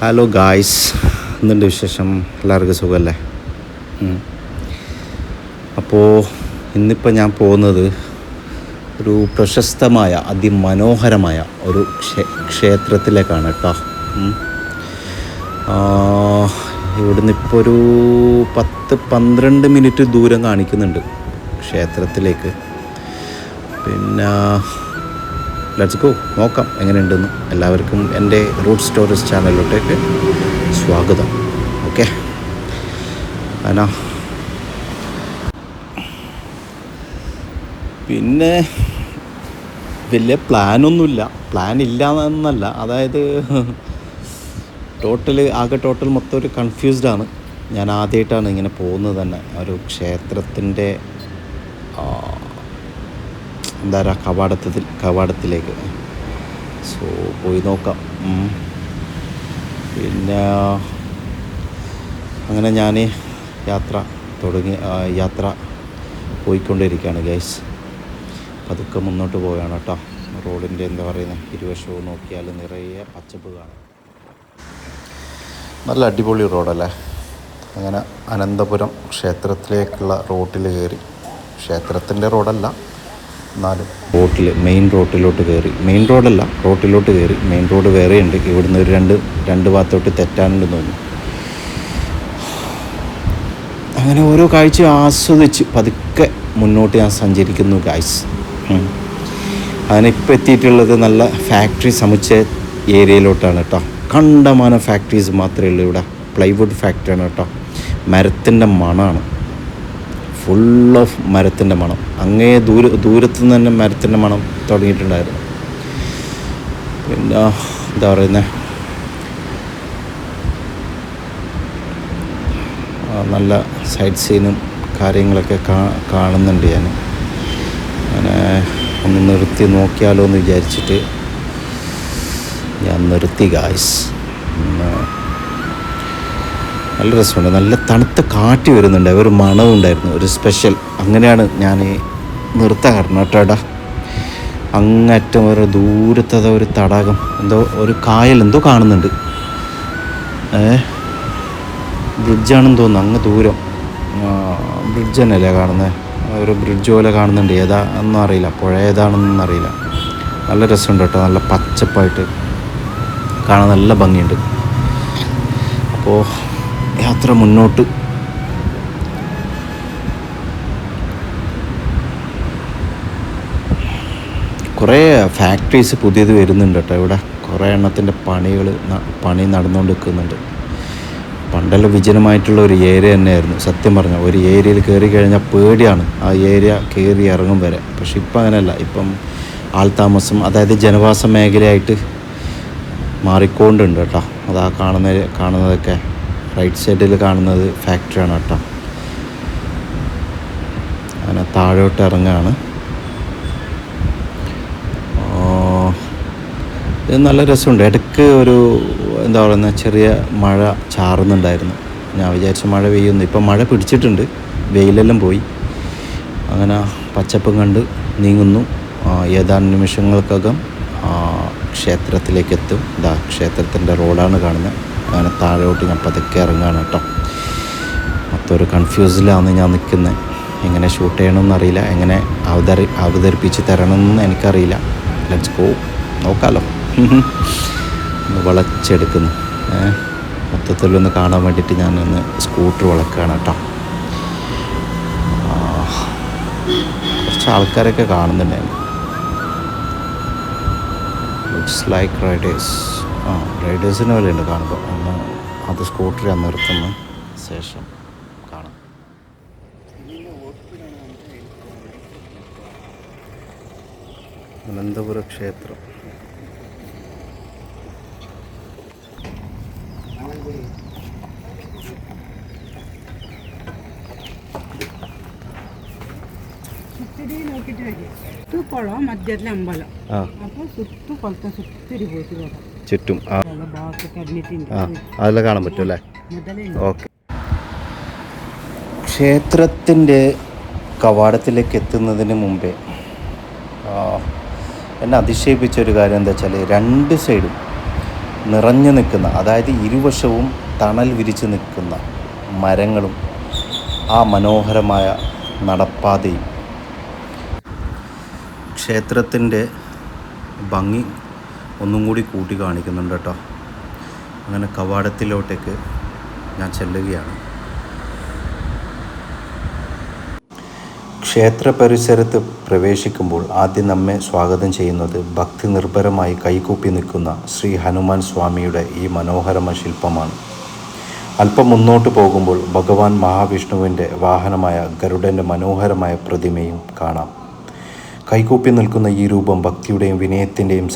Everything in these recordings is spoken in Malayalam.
ഹലോ ഗായ്സ്, എന്തുണ്ട് വിശേഷം? എല്ലാവർക്കും സുഖമല്ലേ? അപ്പോൾ ഇന്നിപ്പോൾ ഞാൻ പോകുന്നത് ഒരു പ്രശസ്തമായ അതിമനോഹരമായ ഒരു ക്ഷേത്രത്തിലേക്കാണ് കേട്ടോ. ഇവിടുന്ന് ഇപ്പോൾ ഒരു 10-12 മിനിറ്റ് ദൂരം കാണിക്കുന്നുണ്ട് ക്ഷേത്രത്തിലേക്ക്. പിന്നെ ലെറ്റ്സ് ഗോ, നോക്കാം എങ്ങനെയുണ്ടെന്ന്. എല്ലാവർക്കും എൻ്റെ റൂട്ട് സ്റ്റോറീസ് ചാനലിലോട്ടേക്ക് സ്വാഗതം. ഓക്കെ, അനാ പിന്നെ വലിയ പ്ലാൻ ഇല്ല എന്നല്ല, അതായത് ടോട്ടൽ മൊത്തം ഒരു കൺഫ്യൂസ്ഡാണ്. ഞാൻ ആദ്യമായിട്ടാണ് ഇങ്ങനെ പോകുന്നത് തന്നെ, ഒരു ക്ഷേത്രത്തിൻ്റെ എന്താ പറയുക കവാടത്തിലേക്ക്. സോ പോയി നോക്കാം. പിന്നെ അങ്ങനെ ഞാൻ യാത്ര പോയിക്കൊണ്ടിരിക്കുകയാണ് ഗൈസ്. പതുക്കെ മുന്നോട്ട് പോവുകയാണ് കേട്ടോ. റോഡിൻ്റെ എന്താ പറയുന്നത്, ഇരുവശവും നോക്കിയാൽ നിറയെ പച്ചപ്പ് കാണും. നല്ല അടിപൊളി റോഡല്ലേ. അങ്ങനെ അനന്തപുരം ക്ഷേത്രത്തിലേക്കുള്ള റോട്ടിൽ കയറി. ക്ഷേത്രത്തിൻ്റെ റോഡല്ല, എന്നാലും മെയിൻ റോട്ടിലോട്ട് കയറി. മെയിൻ റോഡ് വേറെയുണ്ട്. ഇവിടുന്ന് ഒരു രണ്ട് ഭാഗത്തോട്ട് തെറ്റാനുണ്ടെന്ന് തോന്നുന്നു. അങ്ങനെ ഓരോ കാഴ്ച ആസ്വദിച്ച് പതുക്കെ മുന്നോട്ട് ഞാൻ സഞ്ചരിക്കുന്നു ഗൈസ്. അതിനിപ്പോൾ എത്തിയിട്ടുള്ളത് നല്ല ഫാക്ടറി സമുച്ചയ ഏരിയയിലോട്ടാണ് കേട്ടോ. കണ്ടമാനം ഫാക്ടറീസ് മാത്രമേ ഉള്ളൂ ഇവിടെ. പ്ലൈവുഡ് ഫാക്ടറിയാണ് കേട്ടോ. മരത്തിൻ്റെ മണമാണ്, ഫുൾ ഓഫ് മരത്തിൻ്റെ മണം. അങ്ങേ ദൂരത്തു നിന്ന് തന്നെ മരത്തിൻ്റെ മണം തുടങ്ങിയിട്ടുണ്ടായിരുന്നു. പിന്നെ എന്താ പറയുന്നത്, നല്ല സൈഡ് സീനും കാര്യങ്ങളൊക്കെ കാണുന്നുണ്ട്. അങ്ങനെ ഒന്ന് നിർത്തി നോക്കിയാലോ എന്ന് വിചാരിച്ചിട്ട് ഞാൻ നിർത്തി ഗായ്സ്. നല്ല രസമുണ്ട്. നല്ല തണുത്ത കാറ്റ് വരുന്നുണ്ട്, ഒരു മണവും ഉണ്ടായിരുന്നു, ഒരു സ്പെഷ്യൽ. അങ്ങനെയാണ് ഞാൻ നിർത്താൻ കാരണം കേട്ടോടാ. അങ്ങറ്റം ഒരു ദൂരത്തത് ഒരു തടാകം, ഒരു കായൽ എന്തോ കാണുന്നുണ്ട്. ബ്രിഡ്ജാണെന്ന് തോന്നുന്നു. അങ്ങ് ദൂരം ബ്രിഡ്ജ് തന്നെയല്ലേ കാണുന്നത്. ഒരു ബ്രിഡ്ജ് പോലെ കാണുന്നുണ്ട്. ഒന്നും അറിയില്ല, പുഴ ഏതാണെന്നൊന്നും അറിയില്ല. നല്ല രസമുണ്ട് കേട്ടോ. നല്ല പച്ചപ്പായിട്ട് കാണാൻ നല്ല ഭംഗിയുണ്ട്. അപ്പോൾ യാത്ര മുന്നോട്ട്. കുറേ ഫാക്ടറീസ് പുതിയത് വരുന്നുണ്ട് കേട്ടോ ഇവിടെ. കുറേ എണ്ണത്തിൻ്റെ പണി നടന്നുകൊണ്ട് നിൽക്കുന്നുണ്ട്. പണ്ടെല്ലാം വിജനമായിട്ടുള്ള ഒരു ഏരിയ തന്നെയായിരുന്നു. സത്യം പറഞ്ഞാൽ ഒരു ഏരിയയിൽ കയറി കഴിഞ്ഞാൽ പേടിയാണ് ആ ഏരിയ കയറി ഇറങ്ങും വരെ. പക്ഷെ ഇപ്പം അങ്ങനെയല്ല. ഇപ്പം ആൾതാമസം, അതായത് ജനവാസ മേഖലയായിട്ട് മാറിക്കൊണ്ടുണ്ട് കേട്ടോ. അതാ കാണുന്നതൊക്കെ റൈറ്റ് സൈഡിൽ കാണുന്നത് ഫാക്ടറിയാണ് കേട്ടോ. അങ്ങനെ താഴോട്ട് ഇറങ്ങുകയാണ്. ഇത് നല്ല രസമുണ്ട്. ഇടയ്ക്ക് ഒരു എന്താ പറയുന്നത്, ചെറിയ മഴ ചാറുന്നുണ്ടായിരുന്നു. ഞാൻ വിചാരിച്ച മഴ പെയ്യുന്നു. ഇപ്പം മഴ പിടിച്ചിട്ടുണ്ട്, വെയിലെല്ലാം പോയി. അങ്ങനെ പച്ചപ്പും കണ്ട് നീങ്ങുന്നു. ഏതാനും നിമിഷങ്ങൾക്കകം ക്ഷേത്രത്തിലേക്ക് എത്തും. ക്ഷേത്രത്തിൻ്റെ റോഡാണ് കാണുന്നത്. അങ്ങനെ താഴോട്ട് ഞാൻ പതുക്കെ ഇറങ്ങുകയാണ് കേട്ടോ. മൊത്തം ഒരു കൺഫ്യൂസിലാണ് ഞാൻ നിൽക്കുന്നത്. എങ്ങനെ ഷൂട്ട് ചെയ്യണമെന്നറിയില്ല, എങ്ങനെ അവതരിപ്പിച്ച് തരണമെന്ന് എനിക്കറിയില്ല. ലെറ്റ്സ് ഗോ, നോക്കാമല്ലോ. ഒന്ന് വളച്ചെടുക്കുന്നു. മൊത്തത്തിലൊന്ന് കാണാൻ വേണ്ടിയിട്ട് ഞാനൊന്ന് സ്കൂട്ടർ വളക്കുകയാണ് കേട്ടോ. കുറച്ച് ആൾക്കാരൊക്കെ കാണുന്നുണ്ടായിരുന്നു. ലുക്സ് ലൈക്ക് റൈഡേഴ്സിന് പോലെ ഉണ്ട് കാണുമ്പോൾ. ഒന്ന് അത് സ്കൂട്ടർ നിർത്തുന്ന ശേഷം കാണാം. അനന്തപുര ക്ഷേത്രം. കുളം മധ്യത്തിലെ അമ്പലം. അപ്പോൾ സുത്തിരി പോയിട്ട് ചുറ്റും അതെല്ലാം കാണാൻ പറ്റും അല്ലേ? ഓക്കെ. ക്ഷേത്രത്തിൻ്റെ കവാടത്തിലേക്ക് എത്തുന്നതിന് മുമ്പേ എന്നെ അതിശയിപ്പിച്ചൊരു കാര്യം എന്താ വെച്ചാൽ, രണ്ട് സൈഡും നിറഞ്ഞു നിൽക്കുന്ന, അതായത് ഇരുവശവും തണൽ വിരിച്ച് നിൽക്കുന്ന മരങ്ങളും ആ മനോഹരമായ നടപ്പാതയും ക്ഷേത്രത്തിൻ്റെ ഭംഗി ഒന്നും കൂടി കൂട്ടി കാണിക്കുന്നുണ്ട് കേട്ടോ. അങ്ങനെ കവാടത്തിലോട്ടേക്ക് ഞാൻ ചെല്ലുകയാണ്. ക്ഷേത്ര പരിസരത്ത് പ്രവേശിക്കുമ്പോൾ ആദ്യം നമ്മെ സ്വാഗതം ചെയ്യുന്നത് ഭക്തി നിർഭരമായി കൈകൂപ്പി നിൽക്കുന്ന ശ്രീ ഹനുമാൻ സ്വാമിയുടെ ഈ മനോഹരമായ ശില്പമാണ്. അല്പം മുന്നോട്ട് പോകുമ്പോൾ ഭഗവാൻ മഹാവിഷ്ണുവിൻ്റെ വാഹനമായ ഗരുഡൻ്റെ മനോഹരമായ പ്രതിമയും കാണാം. കൈകൂപ്പി നിൽക്കുന്ന ഈ രൂപം ഭക്തിയുടെയും വിനയത്തിൻ്റെയും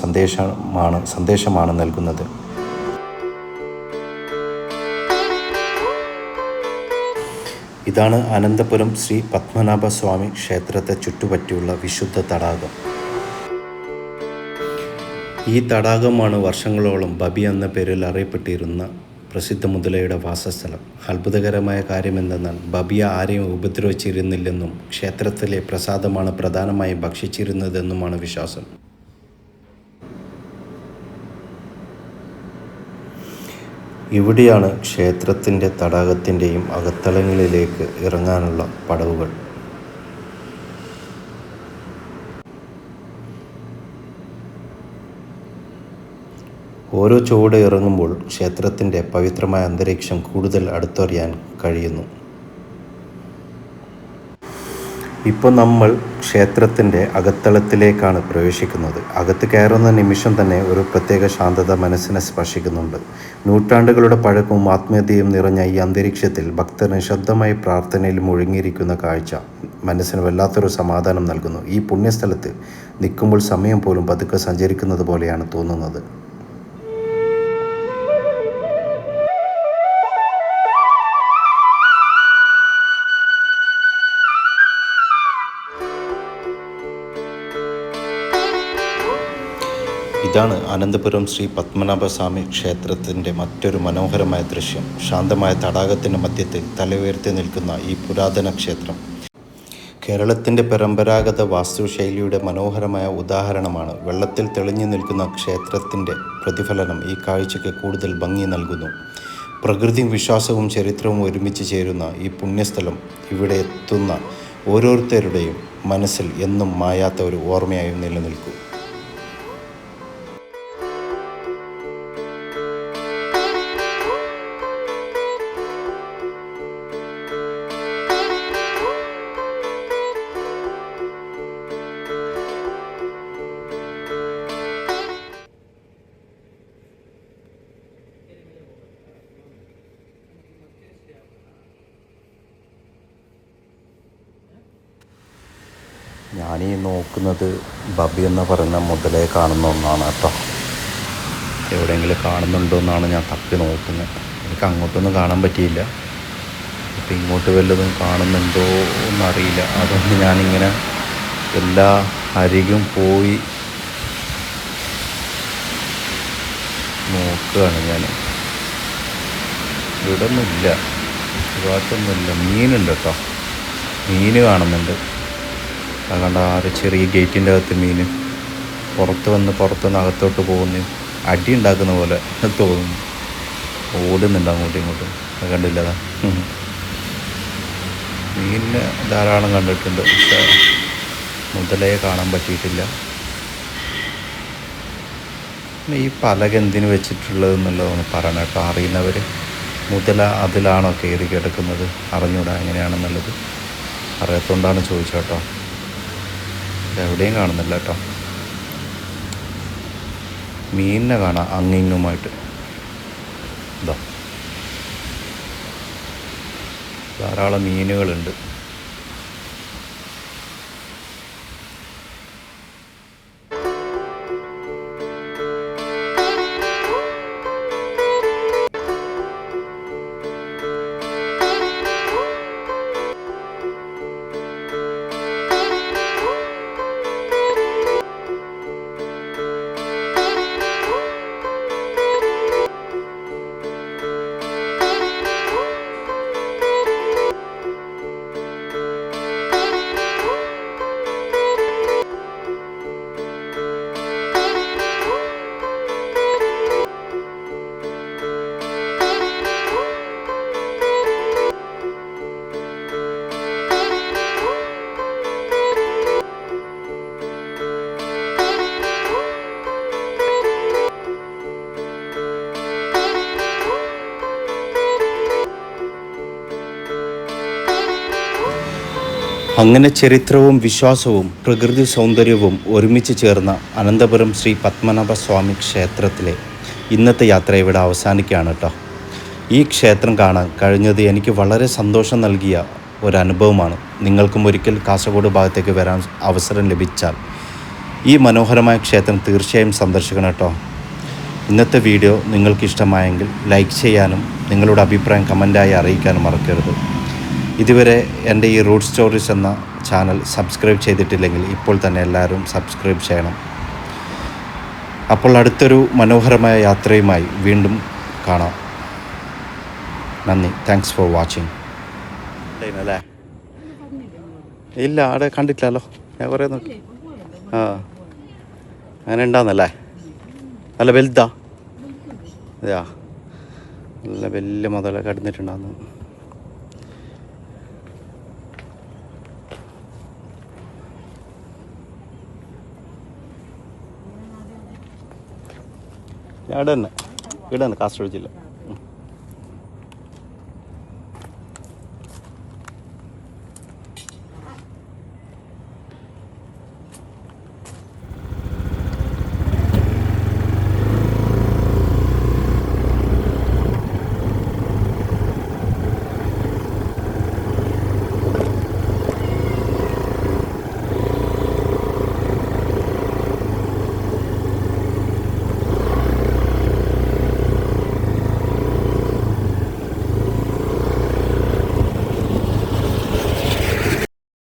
സന്ദേശമാണ് നൽകുന്നത്. ഇതാണ് അനന്തപുരം ശ്രീ പത്മനാഭസ്വാമി ക്ഷേത്രത്തെ ചുറ്റുപറ്റിയുള്ള വിശുദ്ധ തടാകം. ഈ തടാകമാണ് വർഷങ്ങളോളം ബബി എന്ന പേരിൽ അറിയപ്പെട്ടിരുന്ന പ്രസിദ്ധ മുതലയുടെ വാസസ്ഥലം. അത്ഭുതകരമായ കാര്യമെന്തെന്നാൽ ബബിയ ആരെയും ഉപദ്രവിച്ചിരുന്നില്ലെന്നും ക്ഷേത്രത്തിലെ പ്രസാദമാണ് പ്രധാനമായും ഭക്ഷിച്ചിരുന്നതെന്നുമാണ് വിശ്വാസം. ഇവിടെയാണ് ക്ഷേത്രത്തിൻ്റെ തടാകത്തിൻ്റെയും അകത്തളങ്ങളിലേക്ക് ഇറങ്ങാനുള്ള പടവുകൾ. ഓരോ ചുവട് ഇറങ്ങുമ്പോൾ ക്ഷേത്രത്തിൻ്റെ പവിത്രമായ അന്തരീക്ഷം കൂടുതൽ അടുത്തറിയാൻ കഴിയുന്നു. ഇപ്പോൾ നമ്മൾ ക്ഷേത്രത്തിൻ്റെ അകത്തളത്തിലേക്കാണ് പ്രവേശിക്കുന്നത്. അകത്ത് കയറുന്ന നിമിഷം തന്നെ ഒരു പ്രത്യേക ശാന്തത മനസ്സിനെ സ്പർശിക്കുന്നുണ്ട്. നൂറ്റാണ്ടുകളുടെ പഴക്കവും ആത്മീയതയും നിറഞ്ഞ ഈ അന്തരീക്ഷത്തിൽ ഭക്തർ നിശബ്ദമായി പ്രാർത്ഥനയിൽ മുഴുകിയിരിക്കുന്ന കാഴ്ച മനസ്സിന് വല്ലാത്തൊരു സമാധാനം നൽകുന്നു. ഈ പുണ്യസ്ഥലത്ത് നിൽക്കുമ്പോൾ സമയം പോലും പതുക്കെ സഞ്ചരിക്കുന്നത് പോലെയാണ് തോന്നുന്നത്. ഇതാണ് അനന്തപുരം ശ്രീ പത്മനാഭസ്വാമി ക്ഷേത്രത്തിൻ്റെ മറ്റൊരു മനോഹരമായ ദൃശ്യം. ശാന്തമായ തടാകത്തിൻ്റെ മധ്യത്തിൽ തലയുയർത്തി നിൽക്കുന്ന ഈ പുരാതന ക്ഷേത്രം കേരളത്തിൻ്റെ പരമ്പരാഗത വാസ്തുശൈലിയുടെ മനോഹരമായ ഉദാഹരണമാണ്. വെള്ളത്തിൽ തെളിഞ്ഞു നിൽക്കുന്ന ക്ഷേത്രത്തിൻ്റെ പ്രതിഫലനം ഈ കാഴ്ചയ്ക്ക് കൂടുതൽ ഭംഗി നൽകുന്നു. പ്രകൃതിയും വിശ്വാസവും ചരിത്രവും ഒരുമിച്ച് ചേരുന്ന ഈ പുണ്യസ്ഥലം ഇവിടെ എത്തുന്ന ഓരോരുത്തരുടെയും മനസ്സിൽ എന്നും മായാത്ത ഒരു ഓർമ്മയായി നിലനിൽക്കും. ഞാനീ നോക്കുന്നത് ബബി എന്ന് പറയുന്ന മുതലയെ കാണുന്ന ഒന്നാണ് കേട്ടോ. എവിടെയെങ്കിലും കാണുന്നുണ്ടോ എന്നാണ് ഞാൻ തപ്പി നോക്കുന്നത്. എനിക്ക് അങ്ങോട്ടൊന്നും കാണാൻ പറ്റിയില്ല. ഇപ്പം ഇങ്ങോട്ട് വല്ലതും കാണുന്നുണ്ടോ എന്നറിയില്ല. അതുകൊണ്ട് ഞാനിങ്ങനെ എല്ലാ അരികും പോയി നോക്കുകയാണ് ഞാൻ. ഇവിടെ ഒന്നുമില്ല, ഭാഗത്തൊന്നുമില്ല. മീനുണ്ട് കേട്ടോ, മീൻ കാണുന്നുണ്ട്. അതുകൊണ്ട് ആ ഒരു ചെറിയ ഗേറ്റിൻ്റെ അകത്ത് മീൻ പുറത്തുനിന്ന് അകത്തോട്ട് പോകുന്നു, അടി ഉണ്ടാക്കുന്ന പോലെ തോന്നുന്നു. ഓടുന്നുണ്ട് അങ്ങോട്ടും ഇങ്ങോട്ടും. അത് കണ്ടില്ലതാ. മീനിനെ ധാരാളം കണ്ടിട്ടുണ്ട്, പക്ഷേ മുതലയെ കാണാൻ പറ്റിയിട്ടില്ല. പിന്നെ ഈ പലക എന്തിനു വെച്ചിട്ടുള്ളതെന്നുള്ളതൊന്ന് പറയണം കേട്ടോ. അറിയുന്നവർ മുതല അതിലാണോ കയറി കിടക്കുന്നത് അറിഞ്ഞൂടാ എങ്ങനെയാണെന്നുള്ളത്. അറിയാത്തതുകൊണ്ടാണ് ചോദിച്ചത് കേട്ടോ. എവിടെയും കാണുന്നില്ല കേട്ടോ. മീനിനെ കാണാം അങ്ങിങ്ങുമായിട്ട്. ഇതാ ധാരാളം മീനുകളുണ്ട്. അങ്ങനെ ചരിത്രവും വിശ്വാസവും പ്രകൃതി സൗന്ദര്യവും ഒരുമിച്ച് ചേർന്ന അനന്തപുരം ശ്രീ പത്മനാഭസ്വാമി ക്ഷേത്രത്തിലെ ഇന്നത്തെ യാത്ര ഇവിടെ അവസാനിക്കുകയാണ് കേട്ടോ. ഈ ക്ഷേത്രം കാണാൻ കഴിഞ്ഞത് എനിക്ക് വളരെ സന്തോഷം നൽകിയ ഒരനുഭവമാണ്. നിങ്ങൾക്കും ഒരിക്കൽ കാസർഗോഡ് ഭാഗത്തേക്ക് വരാൻ അവസരം ലഭിച്ചാൽ ഈ മനോഹരമായ ക്ഷേത്രം തീർച്ചയായും സന്ദർശിക്കണം കേട്ടോ. ഇന്നത്തെ വീഡിയോ നിങ്ങൾക്ക് ഇഷ്ടമായെങ്കിൽ ലൈക്ക് ചെയ്യാനും നിങ്ങളുടെ അഭിപ്രായം കമൻറ്റായി അറിയിക്കാനും മറക്കരുത്. ഇതുവരെ എൻ്റെ ഈ റൂട്ട് സ്റ്റോറീസ് എന്ന ചാനൽ സബ്സ്ക്രൈബ് ചെയ്തിട്ടില്ലെങ്കിൽ ഇപ്പോൾ തന്നെ എല്ലാവരും സബ്സ്ക്രൈബ് ചെയ്യണം. അപ്പോൾ അടുത്തൊരു മനോഹരമായ യാത്രയുമായി വീണ്ടും കാണാം. നന്ദി. Thanks for watching. അല്ലേ? ഇല്ല, അവിടെ കണ്ടിട്ടില്ലല്ലോ. ഞാൻ കുറേ നോക്കി. ആ, അങ്ങനെ ഉണ്ടാകുന്നല്ലേ? നല്ല വലുതാ? അതെയാ, നല്ല വലിയ മുതല കടന്നിട്ടുണ്ടാകുന്നു. ഇവിടെ തന്നെ കാസർഗോഡ് ജില്ല.